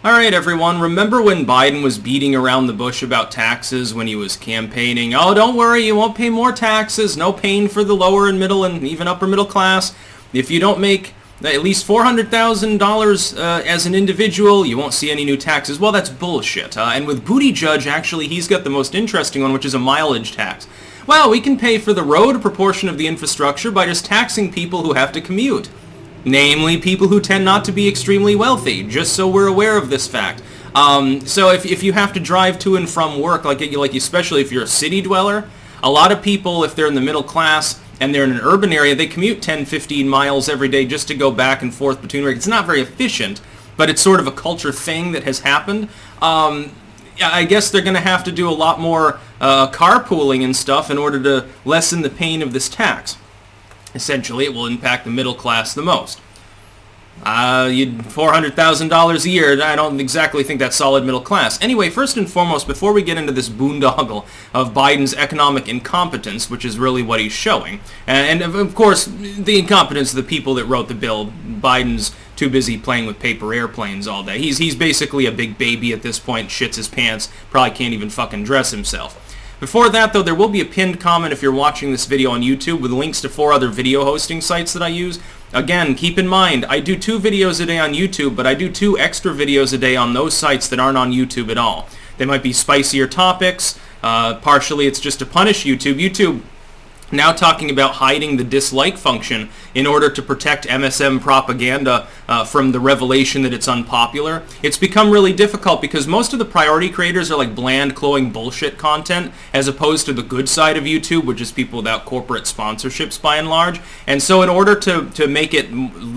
Alright everyone, remember when Biden was beating around the bush about taxes when he was campaigning? Oh, don't worry, you won't pay more taxes, no pain for the lower and middle and even upper middle class. If you don't make at least $400,000 as an individual, you won't see any new taxes. Well, that's bullshit. And with Buttigieg, actually, he's got the most interesting one, which is a mileage tax. Well, we can pay for the road proportion of the infrastructure by just taxing people who have to commute. Namely, people who tend not to be extremely wealthy, just so we're aware of this fact. So if you have to drive to and from work, like especially if you're a city dweller, a lot of people, if they're in the middle class and they're in an urban area, they commute 10, 15 miles every day just to go back and forth between work. It's not very efficient, but it's sort of a culture thing that has happened. I guess they're going to have to do a lot more carpooling and stuff in order to lessen the pain of this tax. Essentially, it will impact the middle class the most. $400,000 a year, I don't exactly think that's solid middle class. Anyway, first and foremost, before we get into this boondoggle of Biden's economic incompetence, which is really what he's showing, and of course, the incompetence of the people that wrote the bill, Biden's too busy playing with paper airplanes all day. He's basically a big baby at this point, shits his pants, probably can't even fucking dress himself. Before that, though, there will be a pinned comment if you're watching this video on YouTube with links to 4 other video hosting sites that I use. Again, keep in mind, I do 2 videos a day on YouTube, but I do 2 extra videos a day on those sites that aren't on YouTube at all. They might be spicier topics. Partially, it's just to punish YouTube. YouTube now talking about hiding the dislike function in order to protect MSM propaganda from the revelation that it's unpopular. It's become really difficult because most of the priority creators are like bland, cloying bullshit content as opposed to the good side of YouTube, which is people without corporate sponsorships by and large. And so in order to make it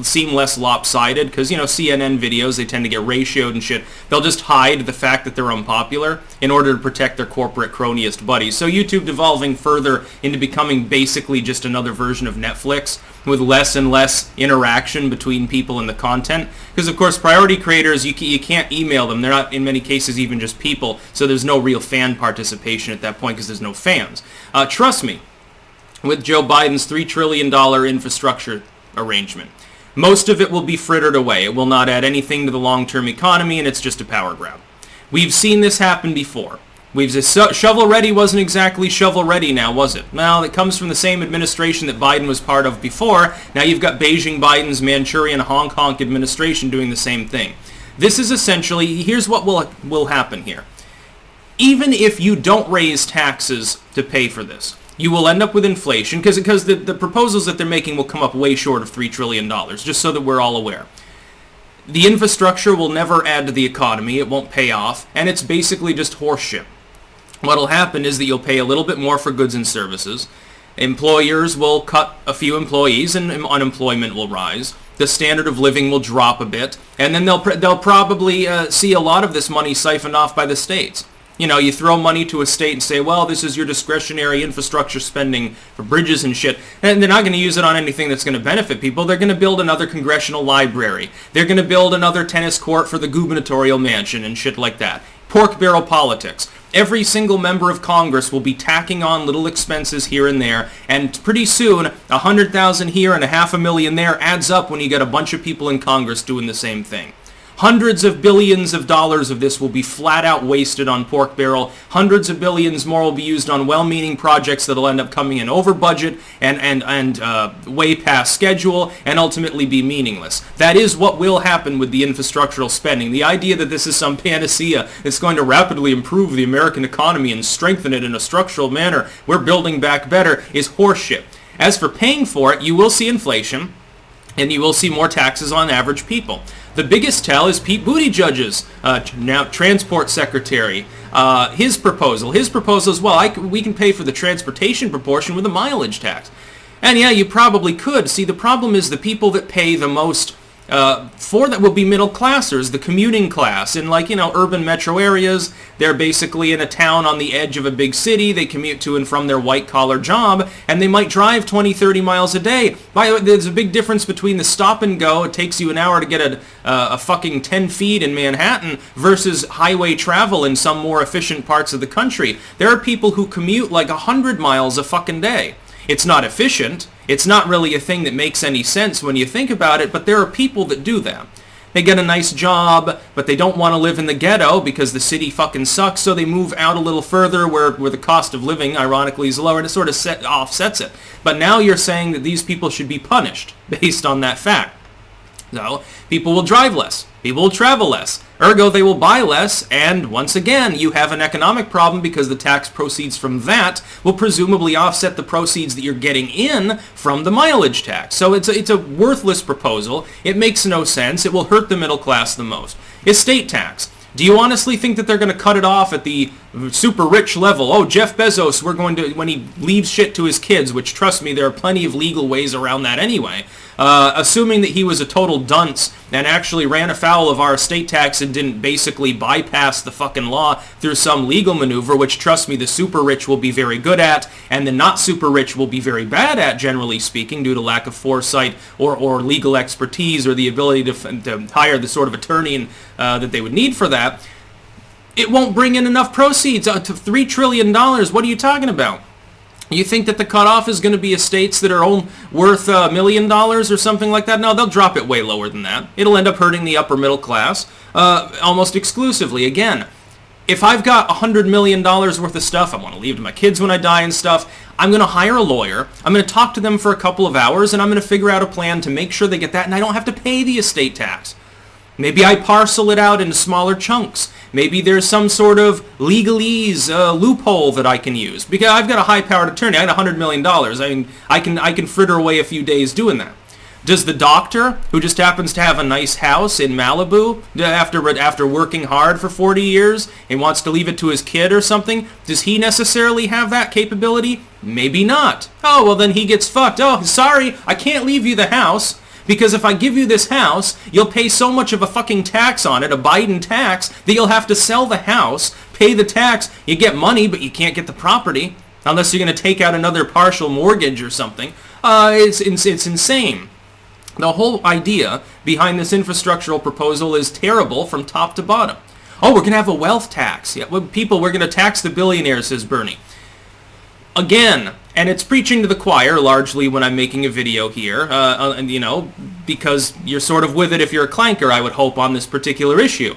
seem less lopsided, because, you know, CNN videos, they tend to get ratioed and shit, they'll just hide the fact that they're unpopular in order to protect their corporate cronyist buddies. So YouTube devolving further into becoming basically just another version of Netflix with less and less interaction between people and the content. Because, of course, priority creators, you can't email them. They're not, in many cases, even just people. So there's no real fan participation at that point because there's no fans. Trust me, with Joe Biden's $3 trillion infrastructure arrangement, most of it will be frittered away. It will not add anything to the long-term economy, and it's just a power grab. We've seen this happen before. Shovel-ready wasn't exactly shovel-ready now, was it? Well, it comes from the same administration that Biden was part of before. Now you've got Beijing Biden's Manchurian Hong Kong administration doing the same thing. This is essentially, here's what will happen here. Even if you don't raise taxes to pay for this, you will end up with inflation, because the proposals that they're making will come up way short of $3 trillion, just so that we're all aware. The infrastructure will never add to the economy, it won't pay off, and it's basically just horseshit. What'll happen is that you'll pay a little bit more for goods and services. Employers will cut a few employees and unemployment will rise. The standard of living will drop a bit. And then they'll probably see a lot of this money siphoned off by the states. You know, you throw money to a state and say, well, this is your discretionary infrastructure spending for bridges and shit. And they're not going to use it on anything that's going to benefit people. They're going to build another congressional library. They're going to build another tennis court for the gubernatorial mansion and shit like that. Pork barrel politics. Every single member of Congress will be tacking on little expenses here and there, and pretty soon, 100,000 here and $500,000 there adds up when you get a bunch of people in Congress doing the same thing. Hundreds of billions of dollars of this will be flat out wasted on pork barrel. Hundreds of billions more will be used on well-meaning projects that'll end up coming in over budget and way past schedule and ultimately be meaningless. That is what will happen with the infrastructural spending. The idea that this is some panacea that's going to rapidly improve the American economy and strengthen it in a structural manner, we're building back better, is horseshit. As for paying for it, you will see inflation and you will see more taxes on average people. The biggest tell is Pete Buttigieg's now transport secretary. His proposal is, well, we can pay for the transportation proportion with a mileage tax. And yeah, you probably could. See, the problem is the people that pay the most for that will be middle classers, the commuting class. In, like, you know, urban metro areas, they're basically in a town on the edge of a big city. They commute to and from their white-collar job, and they might drive 20, 30 miles a day. By the way, there's a big difference between the stop and go. It takes you an hour to get a fucking 10 feet in Manhattan versus highway travel in some more efficient parts of the country. There are people who commute like 100 miles a fucking day. It's not efficient. It's not really a thing that makes any sense when you think about it, but there are people that do that. They get a nice job, but they don't want to live in the ghetto because the city fucking sucks, so they move out a little further where the cost of living, ironically, is lower, and it sort of offsets it. But now you're saying that these people should be punished based on that fact. So, people will drive less. People will travel less. Ergo, they will buy less, and once again, you have an economic problem because the tax proceeds from that will presumably offset the proceeds that you're getting in from the mileage tax. So it's a worthless proposal. It makes no sense. It will hurt the middle class the most. Estate tax. Do you honestly think that they're going to cut it off at the super rich level? Oh, Jeff Bezos, we're going to, when he leaves shit to his kids, which, trust me, there are plenty of legal ways around that anyway. Assuming that he was a total dunce and actually ran afoul of our estate tax and didn't basically bypass the fucking law through some legal maneuver, which, trust me, the super rich will be very good at, and the not super rich will be very bad at, generally speaking, due to lack of foresight or legal expertise or the ability to hire the sort of attorney that they would need for that. It won't bring in enough proceeds to $3 trillion. What are you talking about? You think that the cutoff is going to be estates that are worth $1 million or something like that? No, they'll drop it way lower than that. It'll end up hurting the upper middle class almost exclusively. Again, if I've got $100 million worth of stuff, I want to leave to my kids when I die and stuff, I'm going to hire a lawyer, I'm going to talk to them for a couple of hours, and I'm going to figure out a plan to make sure they get that, and I don't have to pay the estate tax. Maybe I parcel it out into smaller chunks. Maybe there's some sort of legalese loophole that I can use. Because I've got a high-powered attorney. I got $100 million. I mean, I can fritter away a few days doing that. Does the doctor, who just happens to have a nice house in Malibu, after working hard for 40 years and wants to leave it to his kid or something, does he necessarily have that capability? Maybe not. Oh, well, then he gets fucked. Oh, sorry, I can't leave you the house. Because if I give you this house, you'll pay so much of a fucking tax on it, a Biden tax, that you'll have to sell the house, pay the tax. You get money, but you can't get the property, unless you're going to take out another partial mortgage or something. It's insane. The whole idea behind this infrastructural proposal is terrible from top to bottom. Oh, we're going to have a wealth tax. Yeah, well, we're going to tax the billionaires, says Bernie. Again, and it's preaching to the choir largely when I'm making a video here, because you're sort of with it if you're a clanker, I would hope, on this particular issue.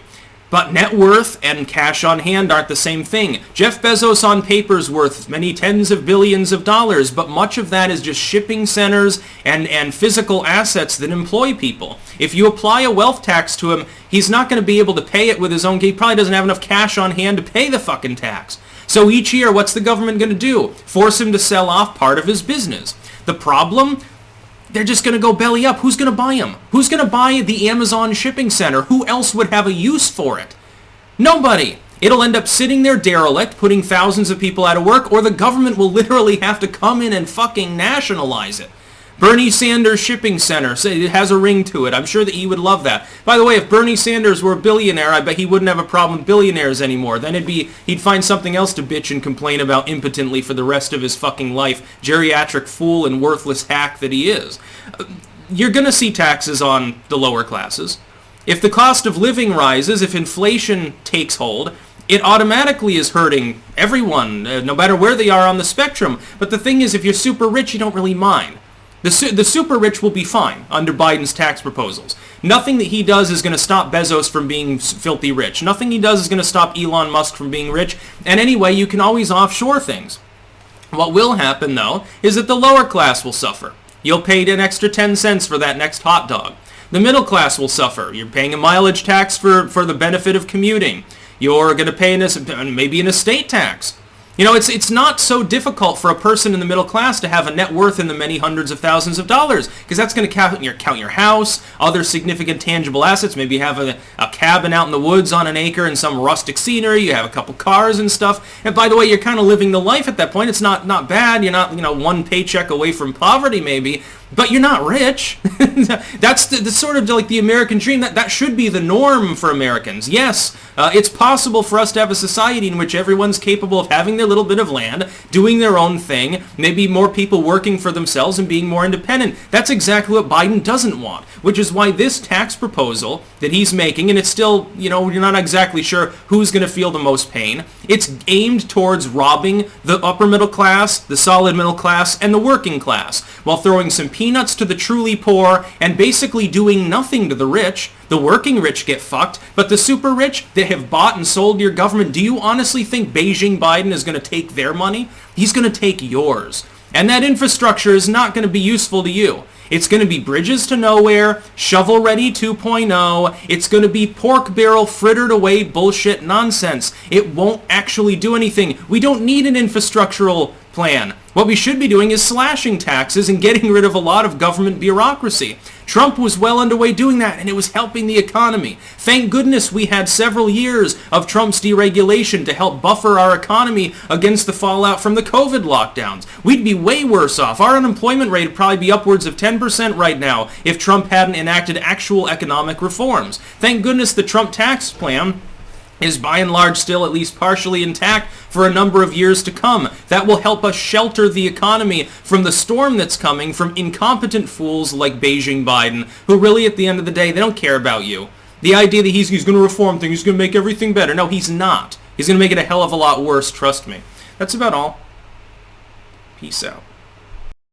But net worth and cash on hand aren't the same thing. Jeff Bezos on paper is worth many tens of billions of dollars, but much of that is just shipping centers and physical assets that employ people. If you apply a wealth tax to him, he's not going to be able to pay it with his own. He probably doesn't have enough cash on hand to pay the fucking tax. So each year, what's the government going to do? Force him to sell off part of his business. The problem? They're just going to go belly up. Who's going to buy them? Who's going to buy the Amazon shipping center? Who else would have a use for it? Nobody. It'll end up sitting there derelict, putting thousands of people out of work, or the government will literally have to come in and fucking nationalize it. Bernie Sanders Shipping Center. It has a ring to it. I'm sure that he would love that. By the way, if Bernie Sanders were a billionaire, I bet he wouldn't have a problem with billionaires anymore. Then he'd find something else to bitch and complain about impotently for the rest of his fucking life. Geriatric fool and worthless hack that he is. You're going to see taxes on the lower classes. If the cost of living rises, if inflation takes hold, it automatically is hurting everyone, no matter where they are on the spectrum. But the thing is, if you're super rich, you don't really mind. The super rich will be fine under Biden's tax proposals. Nothing that he does is going to stop Bezos from being filthy rich. Nothing he does is going to stop Elon Musk from being rich. And anyway, you can always offshore things. What will happen, though, is that the lower class will suffer. You'll pay an extra 10 cents for that next hot dog. The middle class will suffer. You're paying a mileage tax for the benefit of commuting. You're going to pay maybe an estate tax. You know, it's not so difficult for a person in the middle class to have a net worth in the many hundreds of thousands of dollars, because that's going to count your house, other significant tangible assets. Maybe you have a cabin out in the woods on an acre and some rustic scenery. You have a couple cars and stuff. And by the way, you're kind of living the life at that point. It's not bad. You're not, one paycheck away from poverty maybe, but you're not rich. That's the sort of like the American dream. That should be the norm for Americans. Yes, it's possible for us to have a society in which everyone's capable of having their little bit of land, doing their own thing, maybe more people working for themselves and being more independent. That's exactly what Biden doesn't want, which is why this tax proposal that he's making, and it's still, you're not exactly sure who's going to feel the most pain, it's aimed towards robbing the upper middle class, the solid middle class, and the working class, while throwing some peanuts to the truly poor and basically doing nothing to the rich. The working rich get fucked, but the super rich that have bought and sold your government, do you honestly think Beijing Biden is going to take their money? He's going to take yours. And that infrastructure is not going to be useful to you. It's going to be bridges to nowhere, shovel-ready 2.0. It's going to be pork barrel frittered away bullshit nonsense. It won't actually do anything. We don't need an infrastructural plan. What we should be doing is slashing taxes and getting rid of a lot of government bureaucracy. Trump was well underway doing that, and it was helping the economy. Thank goodness we had several years of Trump's deregulation to help buffer our economy against the fallout from the COVID lockdowns. We'd be way worse off. Our unemployment rate would probably be upwards of 10% right now if Trump hadn't enacted actual economic reforms. Thank goodness the Trump tax plan is by and large still at least partially intact for a number of years to come. That will help us shelter the economy from the storm that's coming from incompetent fools like Beijing Biden, who really at the end of the day, they don't care about you. The idea that he's going to reform things, he's going to make everything better. No, he's not. He's going to make it a hell of a lot worse, trust me. That's about all. Peace out.